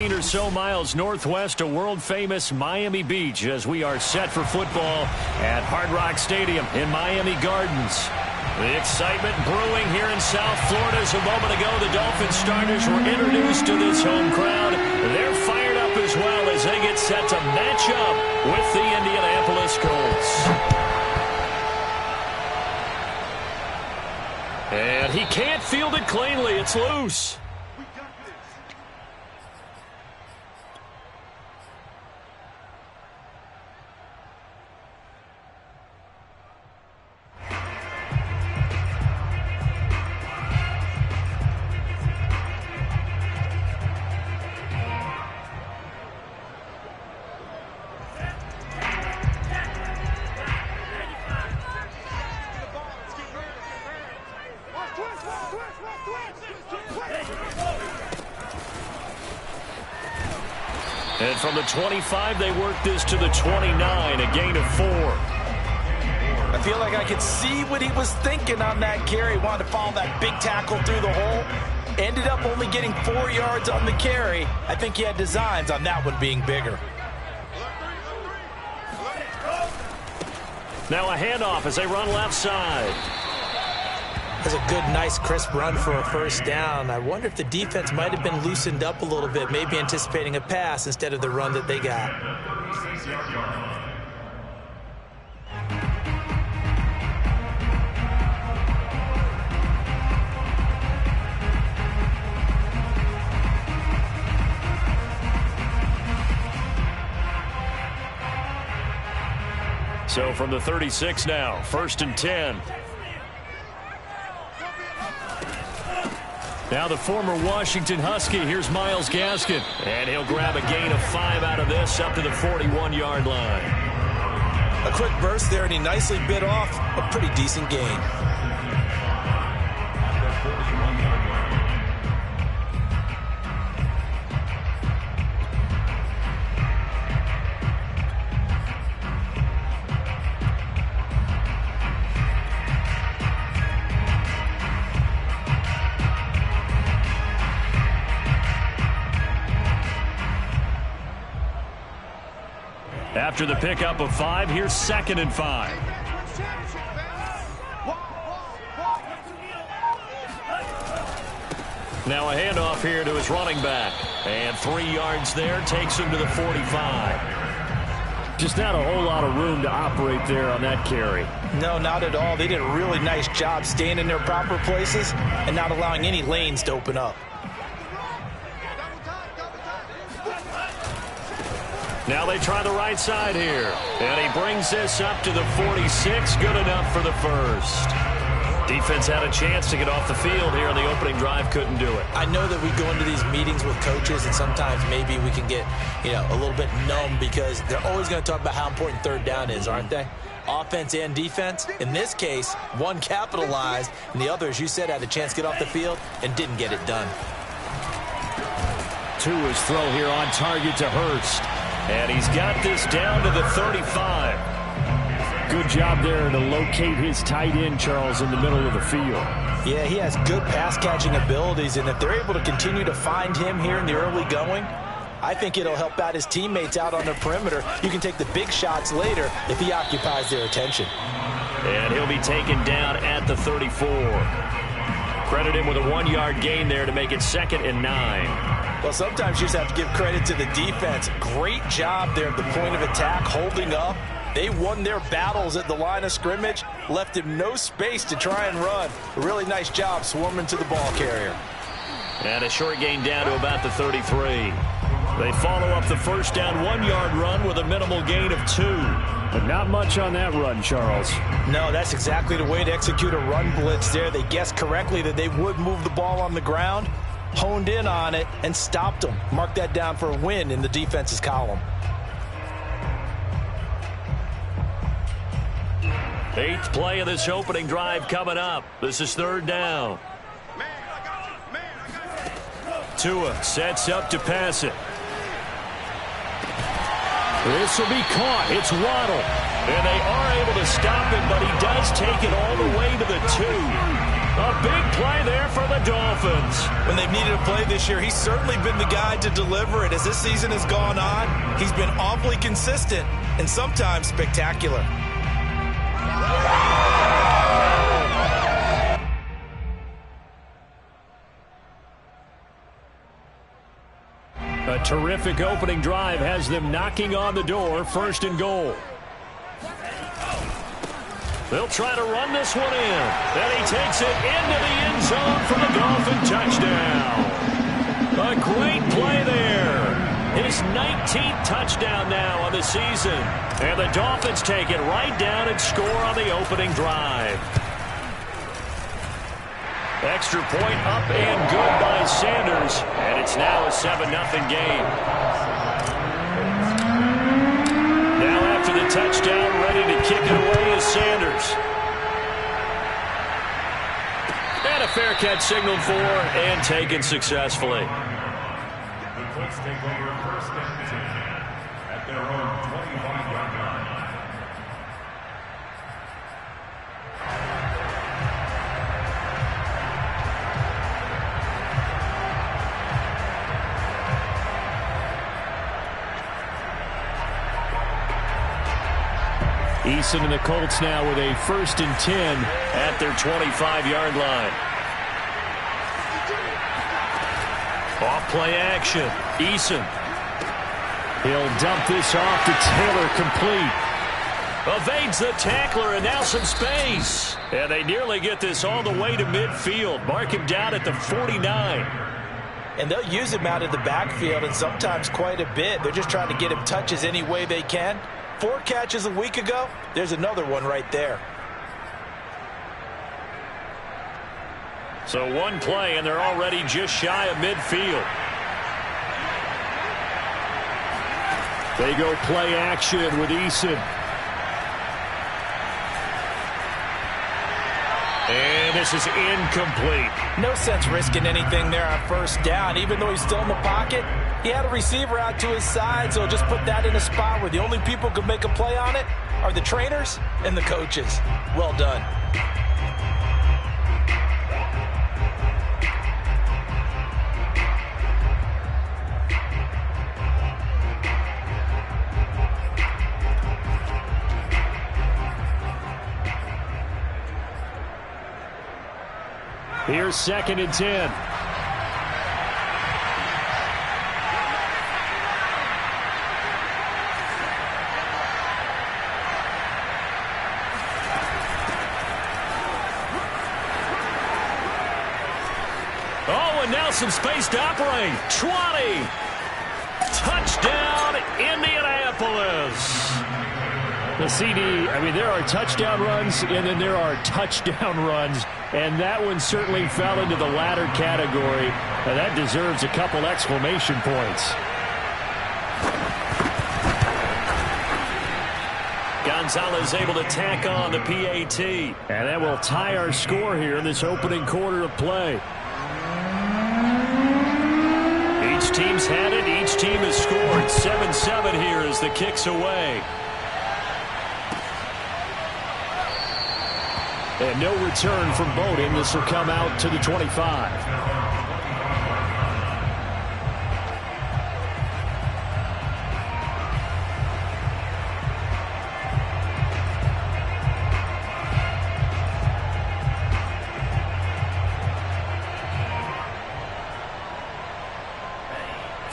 Or so miles northwest of world-famous Miami Beach as we are set for football at Hard Rock Stadium in Miami Gardens. The excitement brewing here in South Florida as a moment ago the Dolphins starters were introduced to this home crowd. They're fired up as well as they get set to match up with the Indianapolis Colts. And he can't field it cleanly. It's loose. And from the 25, they work this to the 29, a gain of 4. I feel like I could see what he was thinking on that carry. Wanted to follow that big tackle through the hole. Ended up only getting 4 yards on the carry. I think he had designs on that one being bigger. Now a handoff as they run left side. That's a good, nice, crisp run for a first down. I wonder if the defense might have been loosened up a little bit, maybe anticipating a pass instead of the run that they got. So from the 36 now, 1st and 10. Now the former Washington Husky, here's Myles Gaskin. And he'll grab a gain of 5 out of this up to the 41-yard line. A quick burst there, and he nicely bit off a pretty decent gain. After the pickup of 5, here's 2nd and 5. Now a handoff here to his running back. And 3 yards there takes him to the 45. Just not a whole lot of room to operate there on that carry. No, not at all. They did a really nice job staying in their proper places and not allowing any lanes to open up. Now they try the right side here. And he brings this up to the 46. Good enough for the first. Defense had a chance to get off the field here on the opening drive. Couldn't do it. I know that we go into these meetings with coaches, and sometimes maybe we can get, a little bit numb because they're always going to talk about how important third down is, aren't they? Offense and defense. In this case, one capitalized, and the other, as you said, had a chance to get off the field and didn't get it done. Tua's throw here on target to Hurst. And he's got this down to the 35. Good job there to locate his tight end, Charles, in the middle of the field. Yeah, he has good pass-catching abilities, and if they're able to continue to find him here in the early going, I think it'll help out his teammates out on the perimeter. You can take the big shots later if he occupies their attention. And he'll be taken down at the 34. Credit him with a 1-yard gain there to make it 2nd and 9. Well, sometimes you just have to give credit to the defense. Great job there at the point of attack, holding up. They won their battles at the line of scrimmage, left him no space to try and run. A really nice job swarming to the ball carrier. And a short gain down to about the 33. They follow up the first down 1-yard run with a minimal gain of 2. But not much on that run, Charles. No, that's exactly the way to execute a run blitz there. They guessed correctly that they would move the ball on the ground, honed in on it, and stopped them. Mark that down for a win in the defense's column. 8th play of this opening drive coming up. This is 3rd down. Tua sets up to pass it. This will be caught. It's Waddle. And they are able to stop him, but he does take it all the way to the 2. A big play there for the Dolphins. When they've needed a play this year, he's certainly been the guy to deliver it. As this season has gone on, he's been awfully consistent and sometimes spectacular. A terrific opening drive has them knocking on the door, 1st and goal. They'll try to run this one in. And he takes it into the end zone for the Dolphin touchdown. A great play there. His 19th touchdown now on the season. And the Dolphins take it right down and score on the opening drive. Extra point up and good by Sanders. And it's now a 7-0 game. Now after the touchdown, ready to kick it away is Sanders. And a fair catch signaled for and taken successfully. The Colts take over 1st and 10 at their own 25-yard line. Eason and the Colts now with a 1st and 10 at their 25-yard line. Off play action. Eason. He'll dump this off to Taylor, complete. Evades the tackler and now some space. And they nearly get this all the way to midfield. Mark him down at the 49. And they'll use him out of the backfield and sometimes quite a bit. They're just trying to get him touches any way they can. 4 catches a week ago, there's another one right there. So one play, and they're already just shy of midfield. They go play action with Eason. And this is incomplete. No sense risking anything there on 1st down. Even though he's still in the pocket, he had a receiver out to his side, so just put that in a spot where the only people who can make a play on it are the trainers and the coaches. Well done. Here's 2nd and 10. Oh, and now some space to operate. 20. Touchdown, Indianapolis. The CD, I mean, there are touchdown runs, and then there are touchdown runs. And that one certainly fell into the latter category. And that deserves a couple exclamation points. Gonzalez able to tack on the PAT. And that will tie our score here in this opening quarter of play. Each team's had it. Each team has scored. 7-7 here as the kick's away. And no return from Bowden. This will come out to the 25.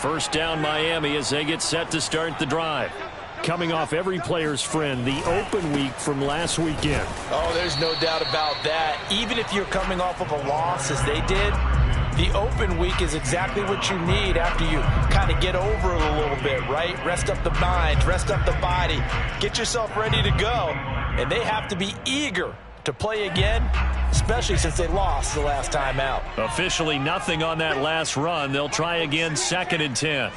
First down Miami as they get set to start the drive. Coming off every player's friend, the open week from last weekend. Oh, there's no doubt about that. Even if you're coming off of a loss as they did, the open week is exactly what you need after you kind of get over it a little bit, right? Rest up the mind, rest up the body, get yourself ready to go. And they have to be eager to play again, especially since they lost the last time out. Officially nothing on that last run. They'll try again, 2nd and 10.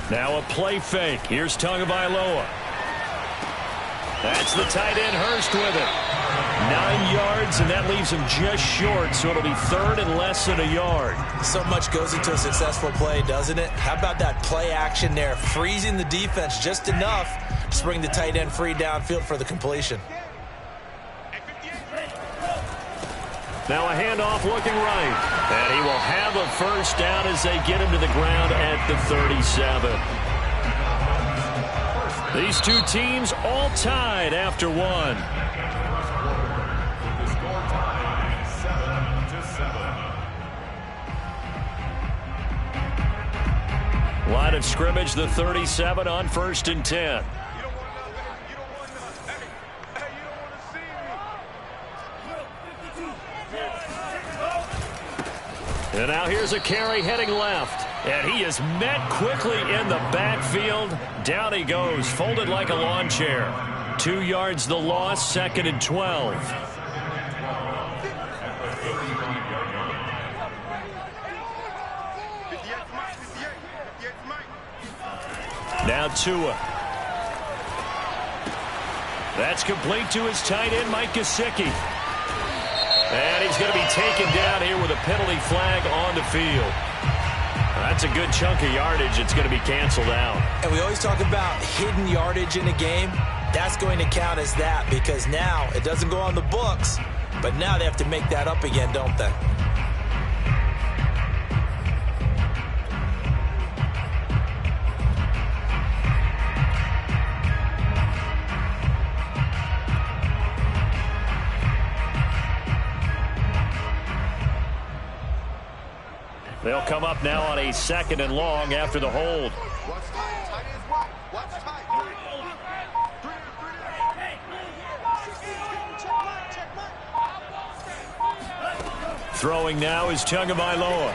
Now a play fake. Here's Tagovailoa. That's the tight end Hurst with it. 9 yards, and that leaves him just short, so it'll be third and less than a yard. So much goes into a successful play, doesn't it? How about that play action there, freezing the defense just enough to bring the tight end free downfield for the completion. Now a handoff looking right, and he will have a first down as they get him to the ground at the 37. These two teams all tied after one. The score tied 7-7. Line of scrimmage, the 37 on 1st and 10. And now here's a carry heading left. And he is met quickly in the backfield. Down he goes, folded like a lawn chair. 2 yards the loss, 2nd and 12. Now Tua. That's complete to his tight end, Mike Gesicki. And he's going to be taken down here with a penalty flag on the field. That's a good chunk of yardage. It's going to be canceled out. And we always talk about hidden yardage in a game. That's going to count as that because now it doesn't go on the books, but now they have to make that up again, don't they? They'll come up now on a 2nd and long after the hold. Throwing now is Tagovailoa.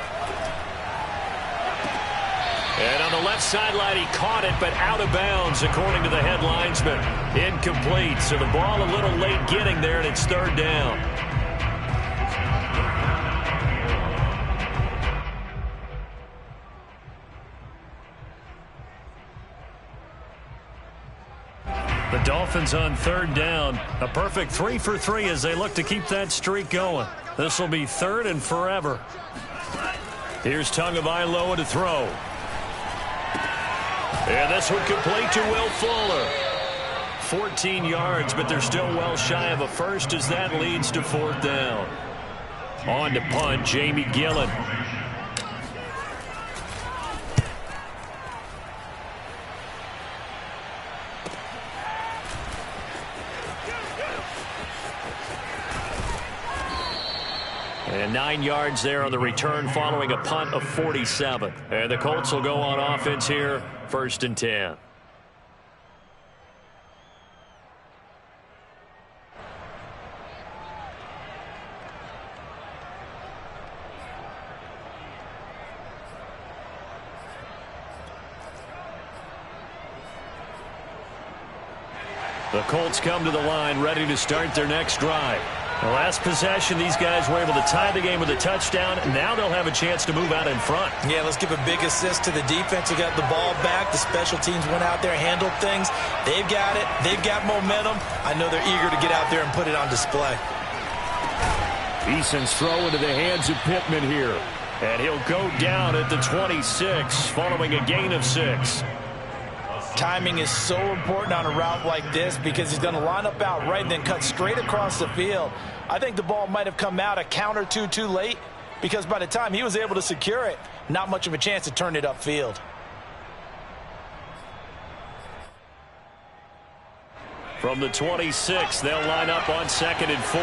And on the left sideline, he caught it, but out of bounds, according to the head linesman. Incomplete, so the ball a little late getting there, and it's 3rd down. The Dolphins on 3rd down. A perfect 3 for 3 as they look to keep that streak going. This will be 3rd and forever. Here's Tagovailoa to throw. And this one complete to Will Fuller. 14 yards, but they're still well shy of a first as that leads to 4th down. On to punt, Jamie Gillen. And 9 yards there on the return following a punt of 47. And the Colts will go on offense here, 1st and 10. The Colts come to the line ready to start their next drive. The last possession, these guys were able to tie the game with a touchdown. Now they'll have a chance to move out in front. Yeah, let's give a big assist to the defense who got the ball back. The special teams went out there, handled things. They've got it. They've got momentum. I know they're eager to get out there and put it on display. Eason's throw into the hands of Pittman here. And he'll go down at the 26 following a gain of 6. Timing is so important on a route like this because he's going to line up out right and then cut straight across the field. I think the ball might have come out a count or two too late because by the time he was able to secure it, not much of a chance to turn it upfield. From the 26, they'll line up on 2nd and 4.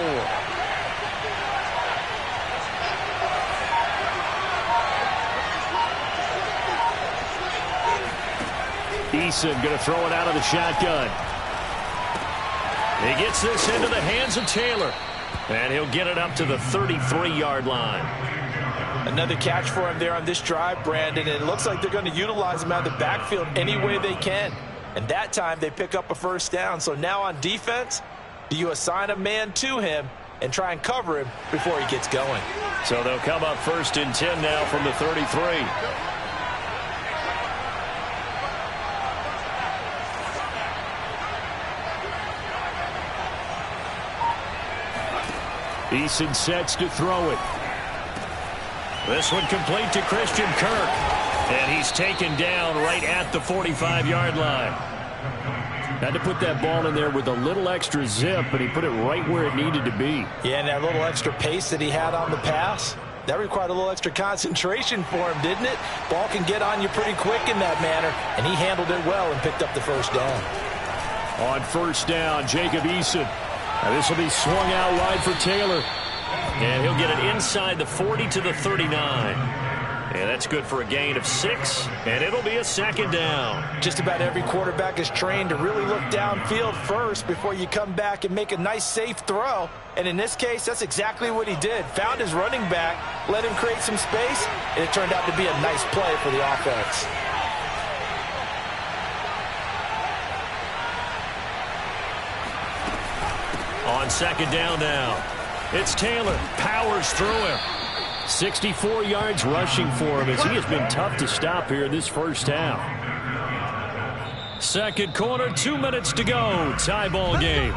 Eason going to throw it out of the shotgun. He gets this into the hands of Taylor. And he'll get it up to the 33-yard line. Another catch for him there on this drive, Brandon. And it looks like they're going to utilize him out of the backfield any way they can. And that time they pick up a first down. So now on defense, do you assign a man to him and try and cover him before he gets going? So they'll come up 1st and 10 now from the 33. Eason sets to throw it. This one complete to Christian Kirk. And he's taken down right at the 45-yard line. Had to put that ball in there with a little extra zip, but he put it right where it needed to be. Yeah, and that little extra pace that he had on the pass, that required a little extra concentration for him, didn't it? Ball can get on you pretty quick in that manner, and he handled it well and picked up the first down. On first down, Jacob Eason. Now this will be swung out wide for Taylor. And he'll get it inside the 40 to the 39. And that's good for a gain of 6, and it'll be a second down. Just about every quarterback is trained to really look downfield first before you come back and make a nice, safe throw. And in this case, that's exactly what he did. Found his running back, let him create some space, and it turned out to be a nice play for the offense. On second down now, it's Taylor. Powers through him. 64 yards rushing for him as he has been tough to stop here in this first half. Second quarter, 2 minutes to go. Tie ball game.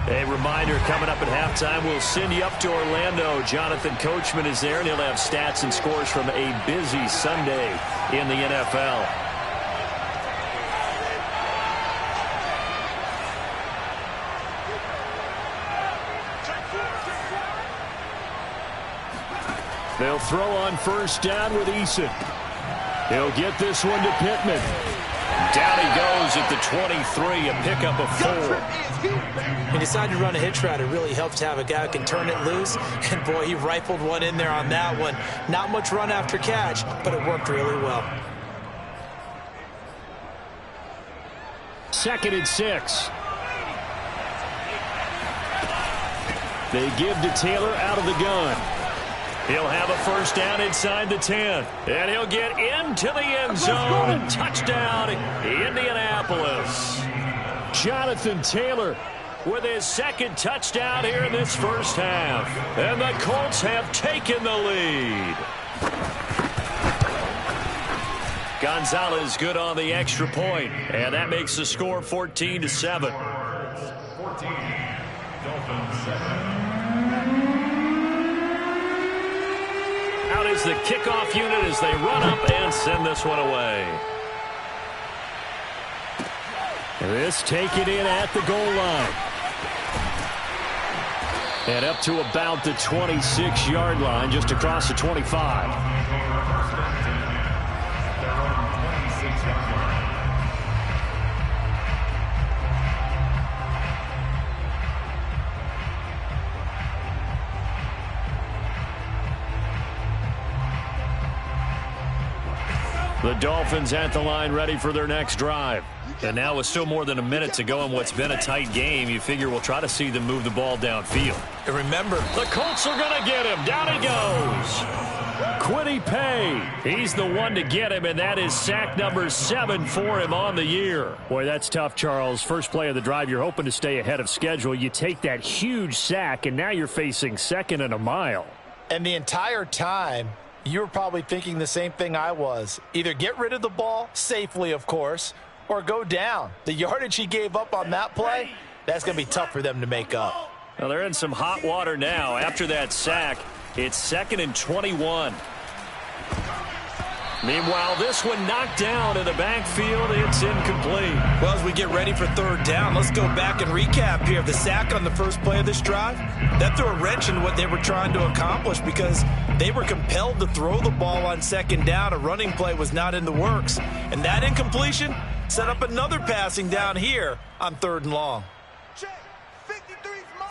A reminder, coming up at halftime, we'll send you up to Orlando. Jonathan Coachman is there, and he'll have stats and scores from a busy Sunday in the NFL. They'll throw on first down with Eason. He'll get this one to Pittman. Down he goes at the 23, a pickup of 4. He decided to run a hitch route. It really helps to have a guy who can turn it loose. And, boy, he rifled one in there on that one. Not much run after catch, but it worked really well. Second and 6. They give to Taylor out of the gun. He'll have a first down inside the 10. And he'll get into the end zone. And touchdown, Indianapolis. Jonathan Taylor with his second touchdown here in this first half. And the Colts have taken the lead. Gonzalez good on the extra point. And that makes the score 14-7. 14, Dolphins 7. Out is the kickoff unit as they run up and send this one away. This taken in at the goal line. And up to about the 26-yard line, just across the 25. The Dolphins at the line ready for their next drive. And now with still more than a minute to go in what's been a tight game, you figure we'll try to see them move the ball downfield. And remember, the Colts are going to get him. Down he goes. Kwity Paye. He's the one to get him, and that is sack number 7 for him on the year. Boy, that's tough, Charles. First play of the drive, you're hoping to stay ahead of schedule. You take that huge sack, and now you're facing second and a mile. And the entire time, you were probably thinking the same thing I was. Either get rid of the ball, safely of course, or go down. The yardage he gave up on that play, that's going to be tough for them to make up. Well, they're in some hot water now. After that sack, it's 2nd and 21. Meanwhile, this one knocked down in the backfield. It's incomplete. Well, as we get ready for third down, let's go back and recap here. The sack on the first play of this drive, that threw a wrench in what they were trying to accomplish because they were compelled to throw the ball on second down. A running play was not in the works. And that incompletion set up another passing down here on 3rd and long. Check. 53's Mike.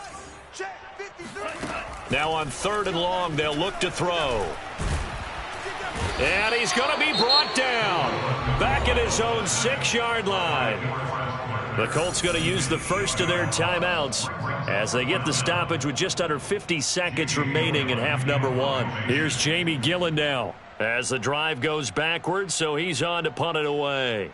Check. 53. Now on 3rd and long, they'll look to throw. And he's going to be brought down. Back at his own 6-yard line. The Colts going to use the first of their timeouts as they get the stoppage with just under 50 seconds remaining in half number 1. Here's Jamie Gillen now as the drive goes backwards, so he's on to punt it away.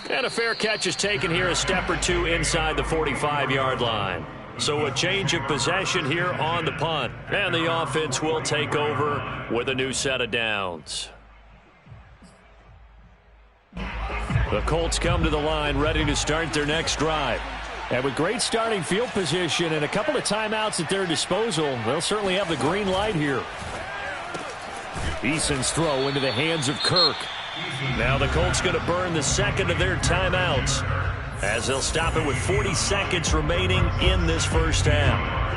And a fair catch is taken here, a step or two inside the 45-yard line. So a change of possession here on the punt. And the offense will take over with a new set of downs. The Colts come to the line ready to start their next drive. And with great starting field position and a couple of timeouts at their disposal, they'll certainly have the green light here. Eason's throw into the hands of Kirk. Now the Colts going to burn the second of their timeouts as they'll stop it with 40 seconds remaining in this first half.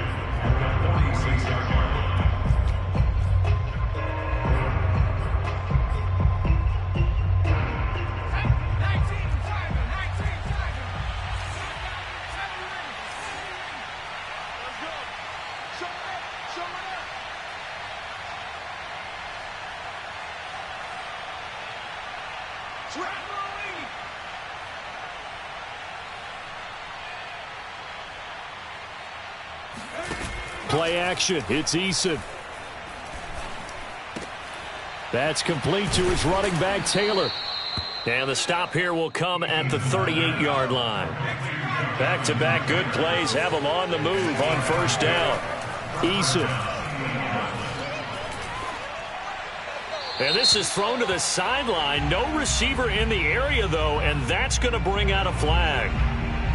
Play action. It's Eason. That's complete to his running back, Taylor. And the stop here will come at the 38-yard line. Back-to-back good plays have him on the move on first down. Eason. And this is thrown to the sideline. No receiver in the area, though, and that's going to bring out a flag.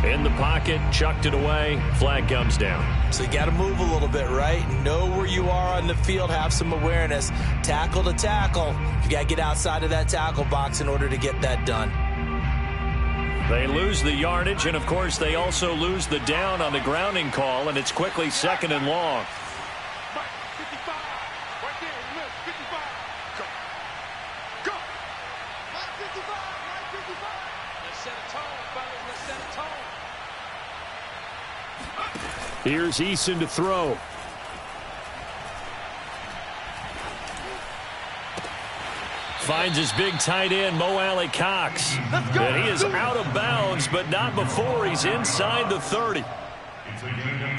In the pocket, chucked it away, flag comes down. So you got to move a little bit, right? Know where you are on the field, have some awareness. Tackle to tackle. You got to get outside of that tackle box in order to get that done. They lose the yardage, and of course they also lose the down on the grounding call, and it's quickly second and long. Here's Eason to throw. Finds his big tight end, Mo Alley-Cox. And he is out of bounds, but not before he's inside the 30.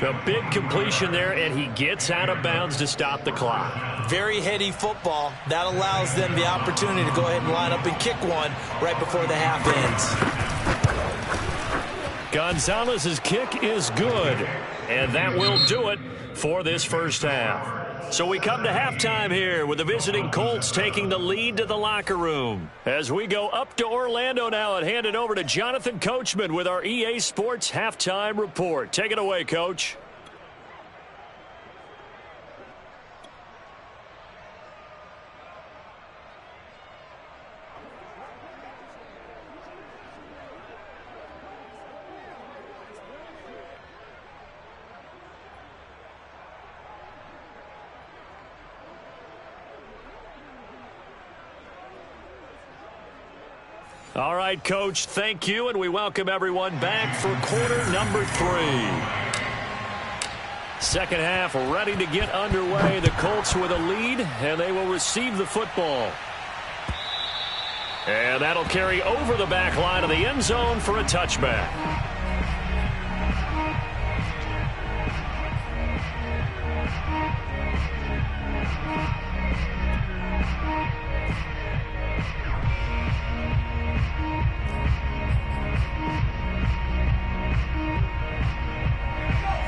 A big completion there, and he gets out of bounds to stop the clock. Very heady football. That allows them the opportunity to go ahead and line up and kick one right before the half ends. Gonzalez's kick is good. And that will do it for this first half. So we come to halftime here with the visiting Colts taking the lead to the locker room. As we go up to Orlando now and hand it over to Jonathan Coachman with our EA Sports Halftime Report. Take it away, Coach. All right, Coach, thank you, and we welcome everyone back for quarter number 3. Second half ready to get underway. The Colts with a lead, and they will receive the football. And that'll carry over the back line of the end zone for a touchback.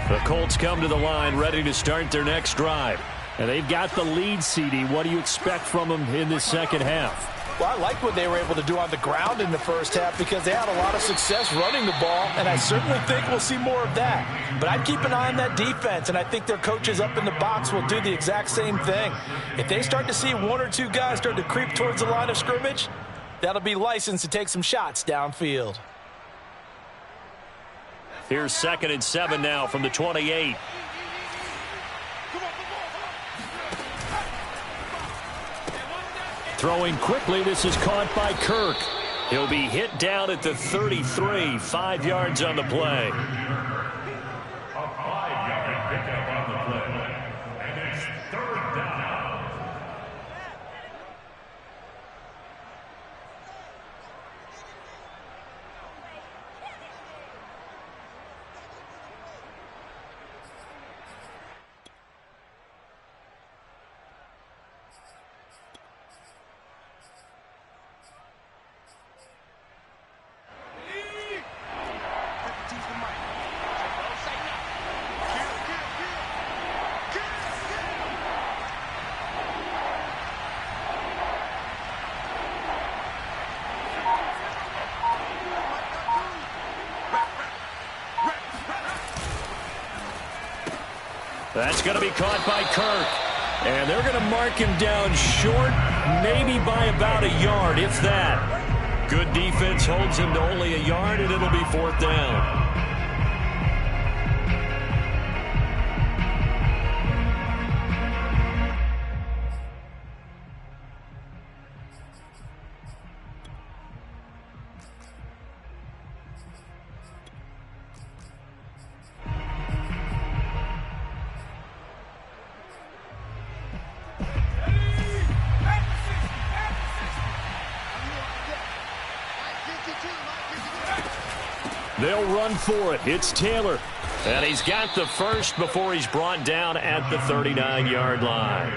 The Colts come to the line ready to start their next drive. And they've got the lead, CD. What do you expect from them in this second half? Well, I like what they were able to do on the ground in the first half because they had a lot of success running the ball, and I certainly think we'll see more of that. But I'd keep an eye on that defense, and I think their coaches up in the box will do the exact same thing. If they start to see one or two guys start to creep towards the line of scrimmage, that'll be licensed to take some shots downfield. Here's 2nd and 7 now from the 28. Throwing quickly, this is caught by Kirk. He'll be hit down at the 33, 5 yards on the play. A 5-yard pickup on the play. And it's 3rd down. That's going to be caught by Kirk. And they're going to mark him down short, maybe by about a yard, if that. Good defense holds him to only a yard, and it'll be 4th down. They'll run for it. It's Taylor. And he's got the first before he's brought down at the 39-yard line.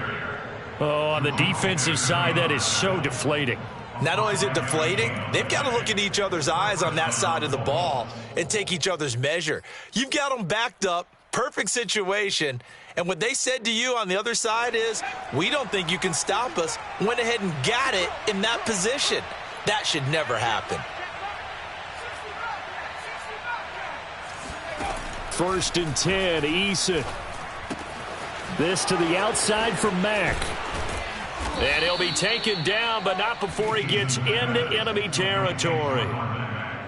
Oh, on the defensive side, that is so deflating. Not only is it deflating, they've got to look in each other's eyes on that side of the ball and take each other's measure. You've got them backed up, perfect situation, and what they said to you on the other side is, we don't think you can stop us. Went ahead and got it in that position. That should never happen. 1st and 10, Eason. This to the outside for Mack. And he'll be taken down, but not before he gets into enemy territory.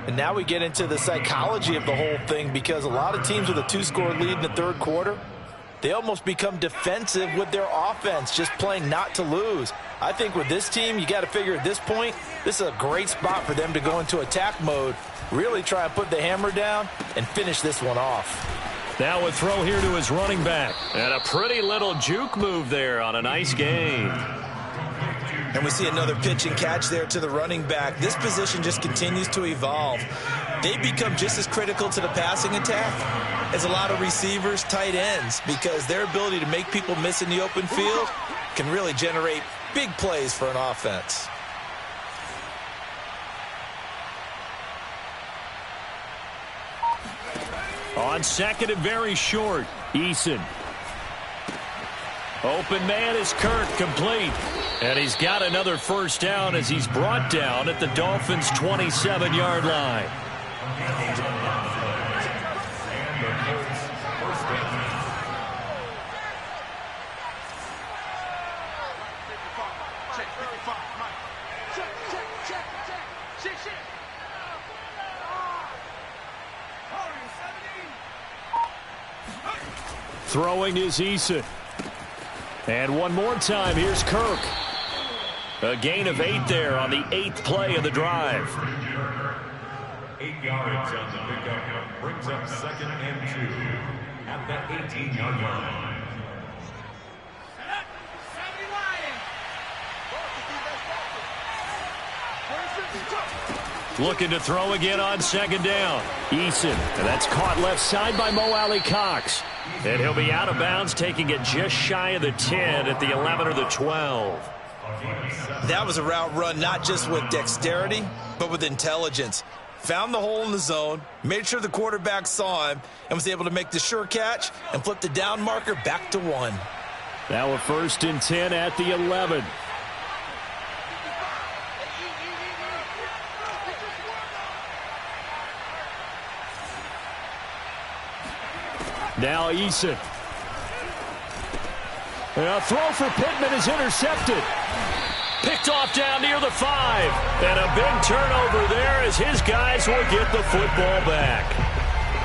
And now we get into the psychology of the whole thing, because a lot of teams with a 2-score lead in the 3rd quarter, they almost become defensive with their offense, just playing not to lose. I think with this team, you got to figure at this point, this is a great spot for them to go into attack mode, really try and put the hammer down and finish this one off. Now a throw here to his running back. And a pretty little juke move there on a nice gain. And we see another pitch and catch there to the running back. This position just continues to evolve. They become just as critical to the passing attack as a lot of receivers, tight ends, because their ability to make people miss in the open field can really generate big plays for an offense. On 2nd and very short, Eason. Open man is Kirk, complete. And he's got another 1st down as he's brought down at the Dolphins' 27-yard line. Throwing is Eason. And one more time, here's Kirk. A gain of 8 there on the 8th play of the drive. 8 yards on the pickup brings up 2nd and 2 at the 18-yard line. Looking to throw again on 2nd down. Eason, and that's caught left side by Mo Alley-Cox. And he'll be out of bounds, taking it just shy of the 10 at the 11 or the 12. That was a route run not just with dexterity, but with intelligence. Found the hole in the zone, made sure the quarterback saw him, and was able to make the sure catch and flip the down marker back to 1. Now a 1st and 10 at the 11. Now Eason. And a throw for Pittman is intercepted. Picked off down near the 5. And a big turnover there as his guys will get the football back.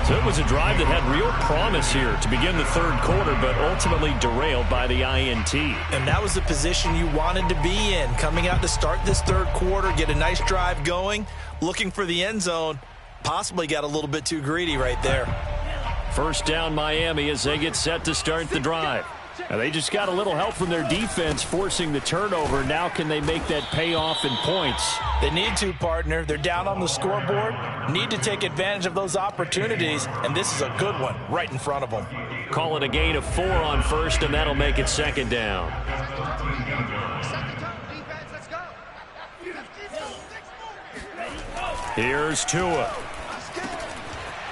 So it was a drive that had real promise here to begin the 3rd quarter, but ultimately derailed by the INT. And that was the position you wanted to be in, coming out to start this 3rd quarter, get a nice drive going, looking for the end zone. Possibly got a little bit too greedy right there. 1st down Miami as they get set to start the drive. Now they just got a little help from their defense forcing the turnover. Now can they make that pay off in points? They need to, partner. They're down on the scoreboard. Need to take advantage of those opportunities, and this is a good one right in front of them. Call it a gain of 4 on 1st, and that'll make it 2nd down. Here's Tua.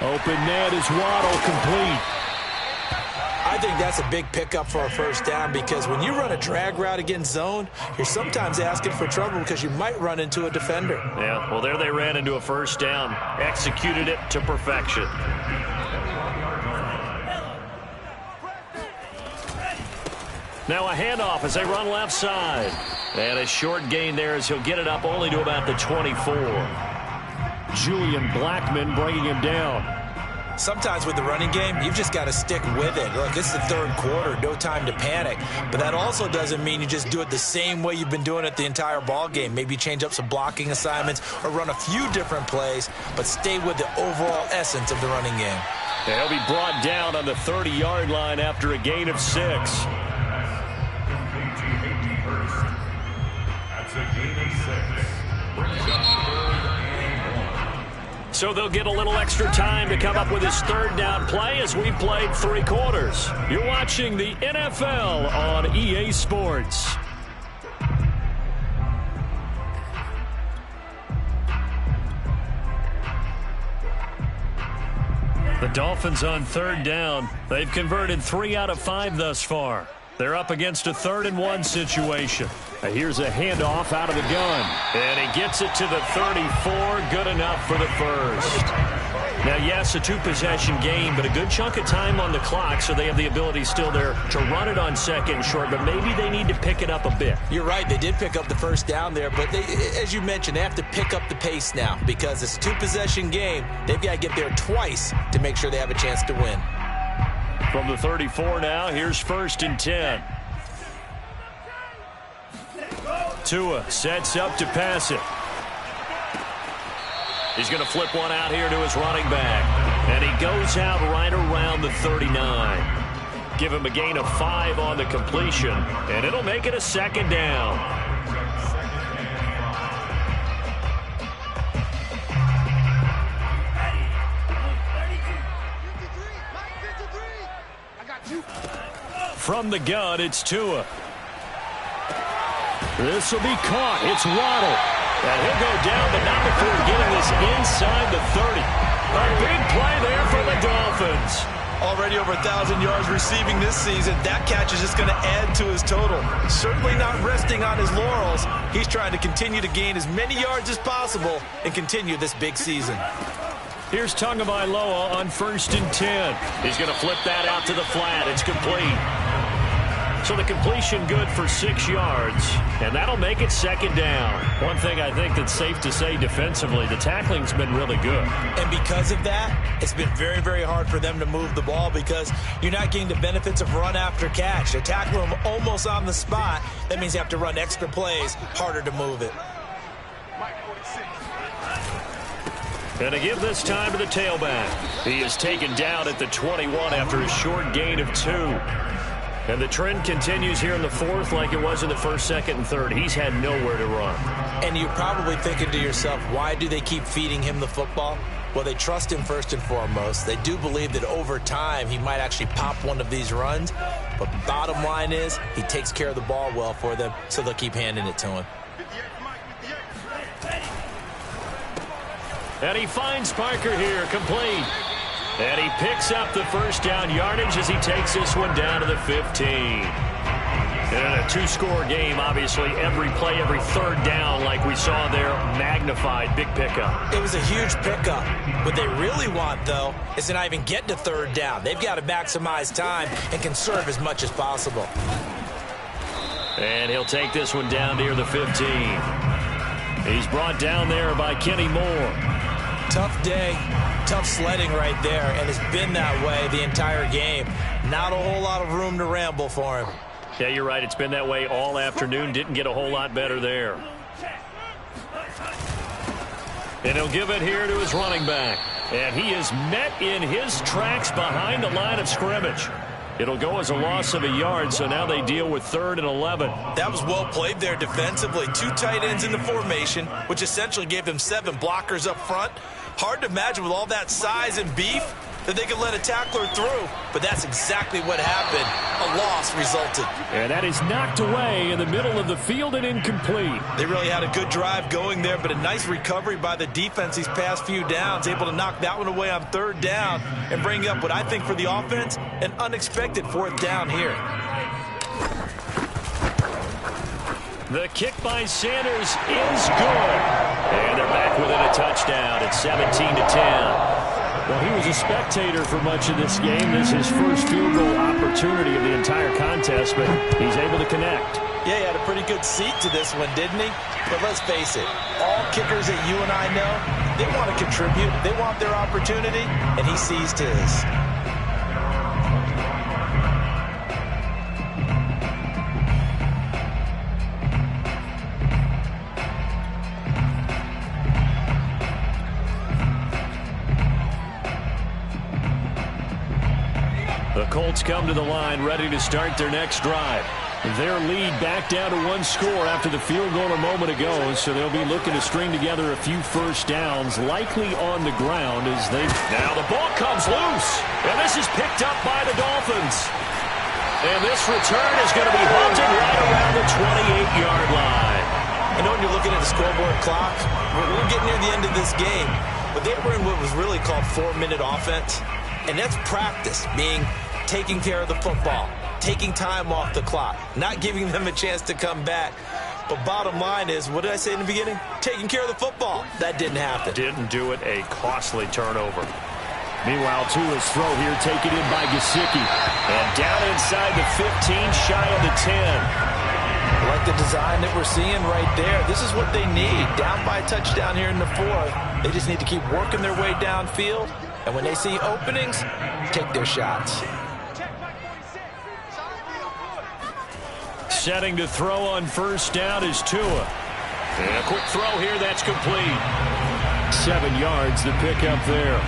Open man is Waddle, complete. I think that's a big pickup for a 1st down, because when you run a drag route against zone, you're sometimes asking for trouble because you might run into a defender. Yeah, well, there they ran into a 1st down. Executed it to perfection. Now a handoff as they run left side. And a short gain there as he'll get it up only to about the 24. Julian Blackmon bringing him down. Sometimes with the running game, you've just got to stick with it. Look, it's the third quarter, no time to panic. But that also doesn't mean you just do it the same way you've been doing it the entire ball game. Maybe change up some blocking assignments or run a few different plays, but stay with the overall essence of the running game. They'll be brought down on the 30-yard line after a gain of 6. That's a gain of 6. Brings up 3rd and 1. So they'll get a little extra time to come up with his third down play as we played 3 quarters. You're watching the NFL on EA Sports. The Dolphins on 3rd down. They've converted 3 out of 5 thus far. They're up against a 3rd and 1 situation. Here's a handoff out of the gun. And he gets it to the 34. Good enough for the first. Now, yes, a 2-possession game, but a good chunk of time on the clock, so they have the ability still there to run it on 2nd and short, but maybe they need to pick it up a bit. You're right. They did pick up the first down there, but they, as you mentioned, they have to pick up the pace now because it's a 2-possession game. They've got to get there twice to make sure they have a chance to win. From the 34 now, here's 1st and 10. Tua sets up to pass it. He's going to flip one out here to his running back. And he goes out right around the 39. Give him a gain of 5 on the completion. And it'll make it a 2nd down. From the gun, it's Tua. This will be caught. It's Waddle. And he'll go down, but not before getting this inside the 30. A big play there for the Dolphins. Already over 1,000 yards receiving this season. That catch is just going to add to his total. Certainly not resting on his laurels. He's trying to continue to gain as many yards as possible and continue this big season. Here's Tagovailoa on 1st and 10. He's going to flip that out to the flat. It's complete. So the completion good for 6 yards, and that'll make it 2nd down. One thing I think that's safe to say defensively, the tackling's been really good. And because of that, it's been very, very hard for them to move the ball because you're not getting the benefits of run after catch. They tackle them almost on the spot. That means you have to run extra plays, harder to move it. And to give this time to the tailback. He is taken down at the 21 after a short gain of 2. And the trend continues here in the 4th like it was in the 1st, 2nd, and 3rd. He's had nowhere to run. And you're probably thinking to yourself, why do they keep feeding him the football? Well, they trust him first and foremost. They do believe that over time he might actually pop one of these runs. But the bottom line is he takes care of the ball well for them, so they'll keep handing it to him. And he finds Parker here, complete. And he picks up the 1st down yardage as he takes this one down to the 15. And a 2-score game, obviously, every play, every 3rd down, like we saw there, magnified, big pickup. It was a huge pickup. What they really want, though, is to not even get to 3rd down. They've got to maximize time and conserve as much as possible. And he'll take this one down near the 15. He's brought down there by Kenny Moore. Tough day, tough sledding right there, and it's been that way the entire game. Not a whole lot of room to ramble for him. Yeah, you're right. It's been that way all afternoon. Didn't get a whole lot better there. And he'll give it here to his running back. And he is met in his tracks behind the line of scrimmage. It'll go as a loss of a yard, so now they deal with 3rd and 11. That was well played there defensively. 2 tight ends in the formation, which essentially gave them 7 blockers up front. Hard to imagine with all that size and beef that they could let a tackler through, but that's exactly what happened. A loss resulted. And that is knocked away in the middle of the field and incomplete. They really had a good drive going there, but a nice recovery by the defense these past few downs, able to knock that one away on 3rd down and bring up what I think for the offense, an unexpected 4th down here. The kick by Sanders is good. And they're back within a touchdown at 17-10. Well, he was a spectator for much of this game. This is his first field goal opportunity of the entire contest, but he's able to connect. Yeah, he had a pretty good seat to this one, didn't he? But let's face it, all kickers that you and I know, they want to contribute. They want their opportunity, and he seized his. The Colts come to the line ready to start their next drive. Their lead back down to one score after the field goal a moment ago, so they'll be looking to string together a few first downs, likely on the ground as they... Now the ball comes loose, and this is picked up by the Dolphins. And this return is going to be halted right around the 28-yard line. I know when you're looking at the scoreboard clock, we're getting near the end of this game, but they were in what was really called 4-minute offense, and that's practice, meaning taking care of the football, taking time off the clock, not giving them a chance to come back. But bottom line is, what did I say in the beginning? Taking care of the football. That didn't happen. Didn't do it. A costly turnover. Meanwhile, Tua's throw here taken in by Gesicki. And down inside the 15, shy of the 10. Like the design that we're seeing right there. This is what they need. Down by a touchdown here in the fourth. They just need to keep working their way downfield. And when they see openings, take their shots. Setting to throw on first down is Tua. And a quick throw here, that's complete. 7 yards to pick up there.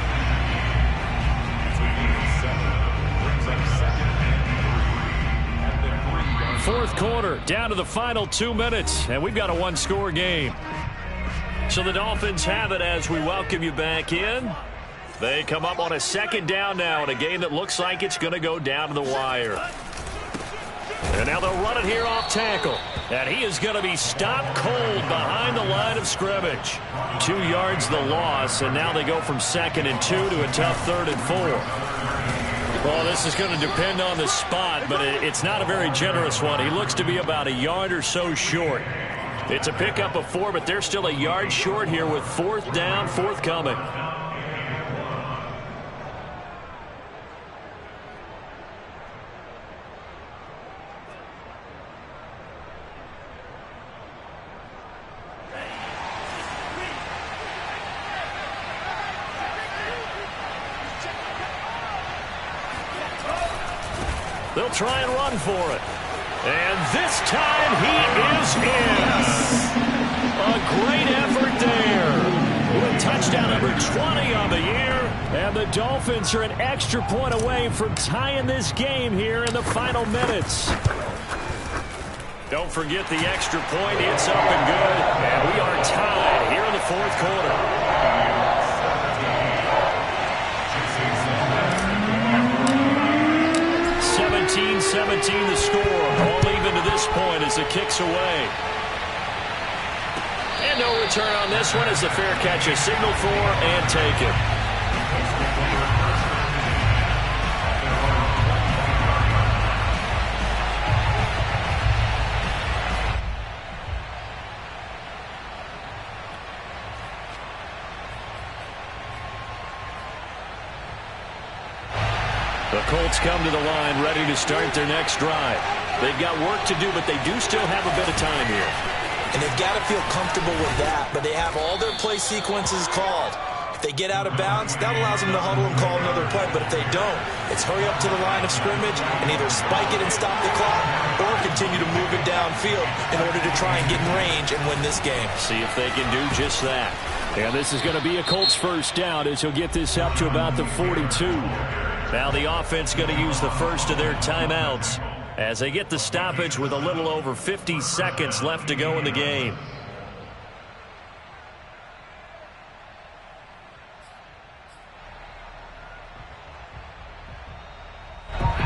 Fourth quarter, down to the final 2 minutes, and we've got a one-score game. So the Dolphins have it as we welcome you back in. They come up on a second down now in a game that looks like it's going to go down to the wire. And now they'll run it here off tackle. And he is going to be stopped cold behind the line of scrimmage. 2 yards the loss, and now they go from 2nd and 2 to a tough 3rd and 4. Well, this is going to depend on the spot, but it's not a very generous one. He looks to be about a yard or so short. It's a pickup of 4, but they're still a yard short here with 4th down, forthcoming. They'll try and run for it. And this time he is in. A great effort there. With touchdown number 20 on the year. And the Dolphins are an extra point away from tying this game here in the final minutes. Don't forget the extra point. It's up and good. And we are tied here in the fourth quarter. 17-17 the score. All even to this point as the kick's away. And no return on this one as the fair catch is signaled for and taken. The Colts come to the line ready to start their next drive. They've got work to do, but they do still have a bit of time here. And they've got to feel comfortable with that, but they have all their play sequences called. If they get out of bounds, that allows them to huddle and call another play, but if they don't, it's hurry up to the line of scrimmage and either spike it and stop the clock or continue to move it downfield in order to try and get in range and win this game. See if they can do just that. And this is going to be a Colts first down as he'll get this up to about the 42. Now the offense going to use the first of their timeouts as they get the stoppage with a little over 50 seconds left to go in the game.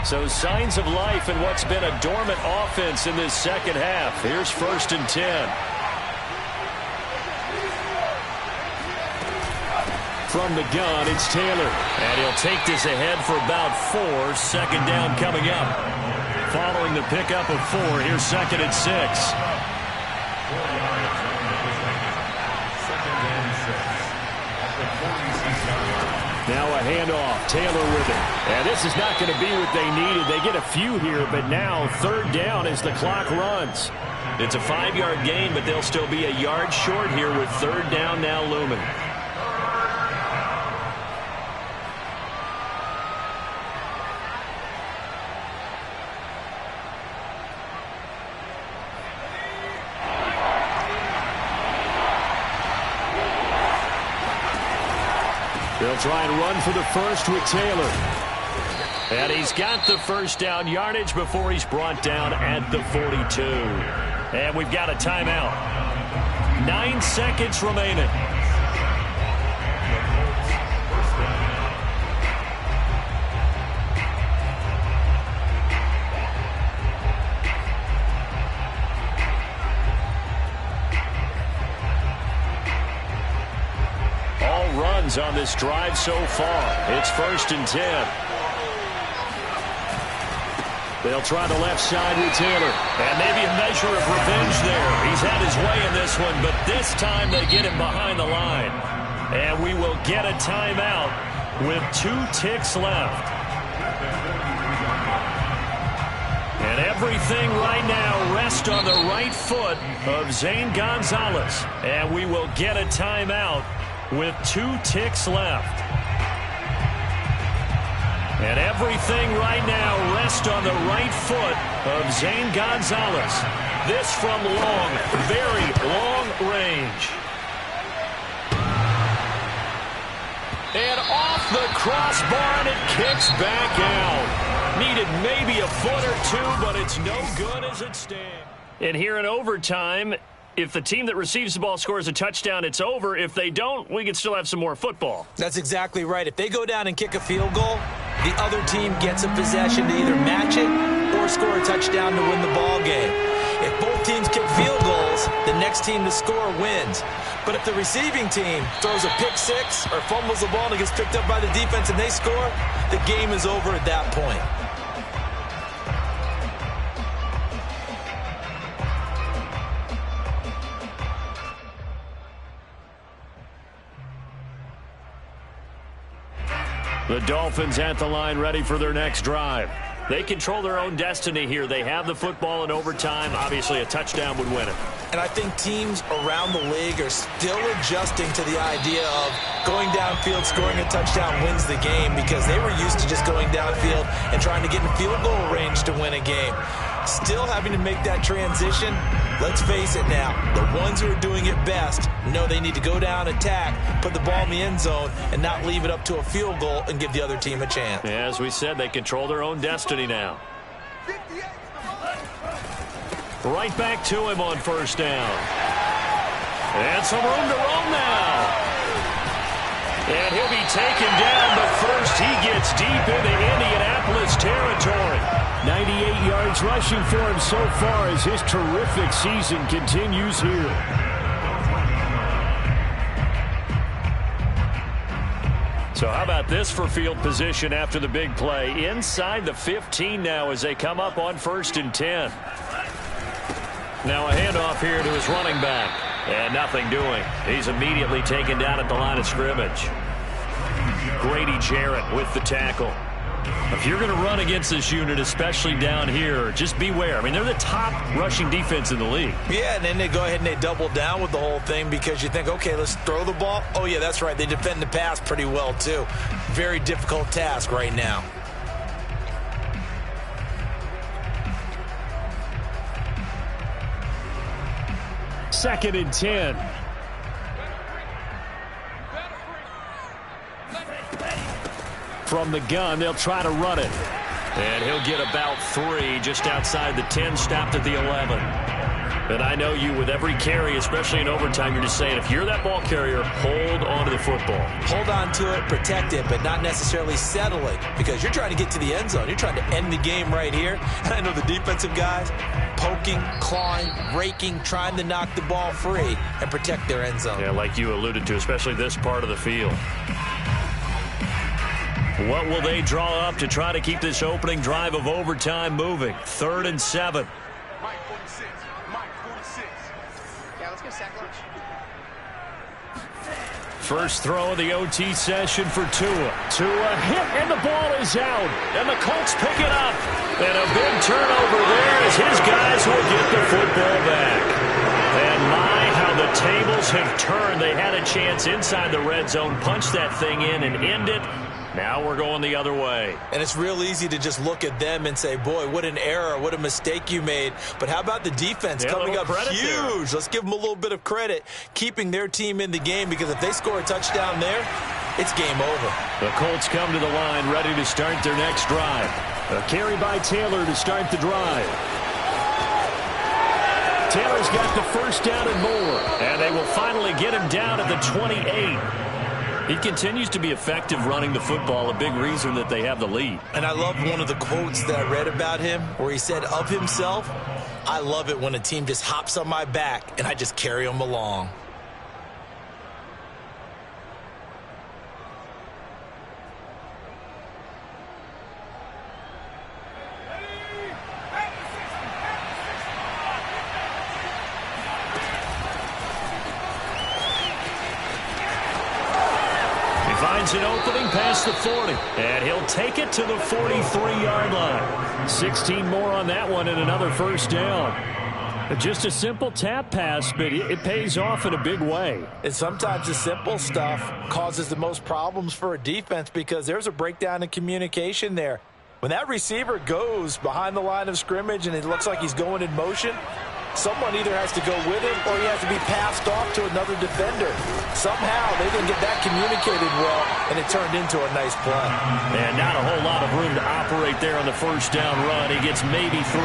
So signs of life in what's been a dormant offense in this second half. Here's 1st and 10. From the gun, it's Taylor. And he'll take this ahead for about 4. 2nd down coming up. Following the pickup of 4, here's 2nd and 6. Now a handoff. Taylor with it. And this is not going to be what they needed. They get a few here, but now third down as the clock runs. It's a 5-yard gain, but they'll still be a yard short here with third down now looming. They'll try and run for the first with Taylor. And he's got the first down yardage before he's brought down at the 42. And we've got a timeout. 9 seconds remaining. On this drive so far. It's 1st and 10. They'll try the left side with Taylor. And maybe a measure of revenge there. He's had his way in this one, but this time they get him behind the line. And we will get a timeout with 2 ticks left. And everything right now rests on the right foot of Zane Gonzalez. And we will get a timeout with 2 ticks left. And everything right now rests on the right foot of Zane Gonzalez. This from long, very long range. And off the crossbar, and it kicks back out. Needed maybe a foot or 2, but it's no good as it stands. And here in overtime, if the team that receives the ball scores a touchdown, it's over. If they don't, we can still have some more football. That's exactly right. If they go down and kick a field goal, the other team gets a possession to either match it or score a touchdown to win the ball game. If both teams kick field goals, the next team to score wins. But if the receiving team throws a pick six or fumbles the ball and it gets picked up by the defense and they score, the game is over at that point. The Dolphins at the line, ready for their next drive. They control their own destiny here. They have the football in overtime. Obviously, a touchdown would win it. And I think teams around the league are still adjusting to the idea of going downfield, scoring a touchdown wins the game, because they were used to just going downfield and trying to get in field goal range to win a game. Still having to make that transition. Let's face it now, the ones who are doing it best know they need to go down, attack, put the ball in the end zone, and not leave it up to a field goal and give the other team a chance. As we said, they control their own destiny now. Right back to him on first down. And some room to roam now. And he'll be taken down, but first he gets deep into Indianapolis territory. 98 yards rushing for him so far as his terrific season continues here. So how about this for field position after the big play? Inside the 15 now as they come up on 1st and 10. Now a handoff here to his running back. And nothing doing. He's immediately taken down at the line of scrimmage. Grady Jarrett with the tackle. If you're going to run against this unit, especially down here, just beware. I mean, they're the top rushing defense in the league. Yeah, and then they go ahead and they double down with the whole thing because you think, okay, let's throw the ball. Oh, yeah, that's right. They defend the pass pretty well, too. Very difficult task right now. Second and 10. From the gun, they'll try to run it. And he'll get about 3 just outside the 10, stopped at the 11. And I know you, with every carry, especially in overtime, you're just saying, if you're that ball carrier, hold on to the football. Hold on to it, protect it, but not necessarily settle it, because you're trying to get to the end zone. You're trying to end the game right here. And I know the defensive guys poking, clawing, raking, trying to knock the ball free and protect their end zone. Yeah, like you alluded to, especially this part of the field. What will they draw up to try to keep this opening drive of overtime moving? 3rd and 7. Mike 46. Mike 46. Yeah, let's go sack lunch. First throw of the OT session for Tua. Tua hit, and the ball is out. And the Colts pick it up. And a big turnover there as his guys will get the football back. And my, how the tables have turned. They had a chance inside the red zone, punch that thing in and end it. Now we're going the other way. And it's real easy to just look at them and say, boy, what an error, what a mistake you made. But how about the defense coming up huge? There. Let's give them a little bit of credit, keeping their team in the game, because if they score a touchdown there, it's game over. The Colts come to the line ready to start their next drive. A carry by Taylor to start the drive. Taylor's got the first down and more. And they will finally get him down at the 28. He continues to be effective running the football, a big reason that they have the lead. And I love one of the quotes that I read about him where he said of himself, I love it when a team just hops on my back and I just carry them along. An opening past the 40, and he'll take it to the 43-yard line. 16 more on that one and another first down. Just a simple tap pass, but it pays off in a big way. And sometimes the simple stuff causes the most problems for a defense because there's a breakdown in communication there. When that receiver goes behind the line of scrimmage and it looks like he's going in motion, someone either has to go with him or he has to be passed off to another defender. Somehow they didn't get that communicated well, and it turned into a nice play. And not a whole lot of room to operate there on the first down run. He gets maybe 3.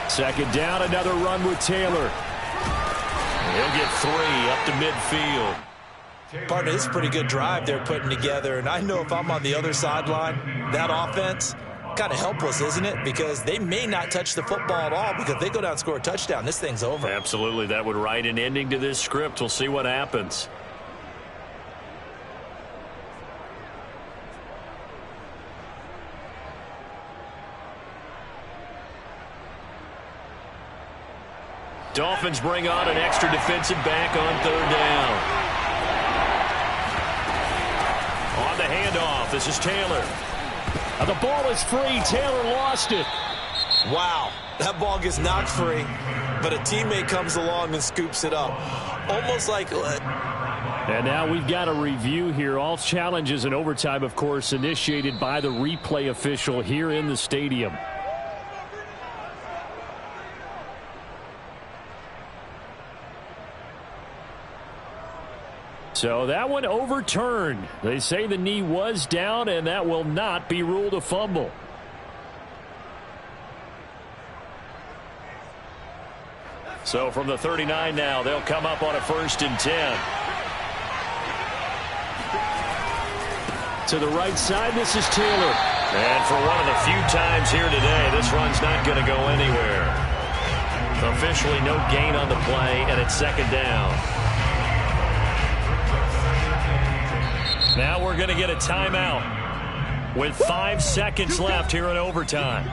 Second down, another run with Taylor. He'll get 3 up to midfield. Partner, this is a pretty good drive they're putting together, and I know if I'm on the other sideline, that offense, kind of helpless, isn't it? Because they may not touch the football at all, because if they go down and score a touchdown, this thing's over. Absolutely, that would write an ending to this script. We'll see what happens. Dolphins bring on an extra defensive back on third down. On the handoff, this is Taylor. The ball is free. Taylor lost it. Wow, that ball gets knocked free, but a teammate comes along and scoops it up. Almost like... And now we've got a review here. All challenges in overtime, of course, initiated by the replay official here in the stadium. So that one overturned. They say the knee was down, and that will not be ruled a fumble. So from the 39 now, they'll come up on a 1st and 10. To the right side, this is Taylor. And for one of the few times here today, this run's not going to go anywhere. Officially no gain on the play, and it's second down. Now we're going to get a timeout with 5 seconds left here in overtime.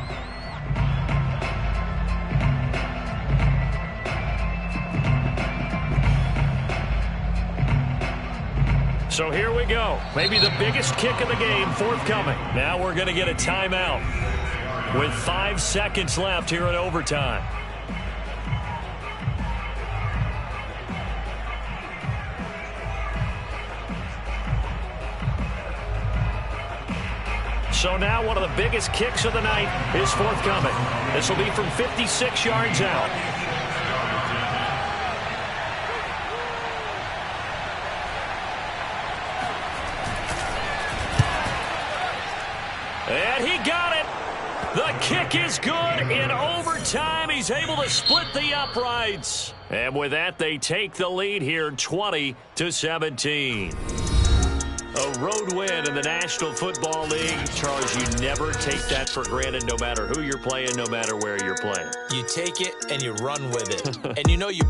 So here we go. Maybe the biggest kick of the game forthcoming. Now we're going to get a timeout with 5 seconds left here in overtime. So now one of the biggest kicks of the night is forthcoming. This will be from 56 yards out. And he got it. The kick is good in overtime. He's able to split the uprights. And with that, they take the lead here 20-17. A road win in the National Football League. Charles, you never take that for granted no matter who you're playing, no matter where you're playing. You take it and you run with it. And you know you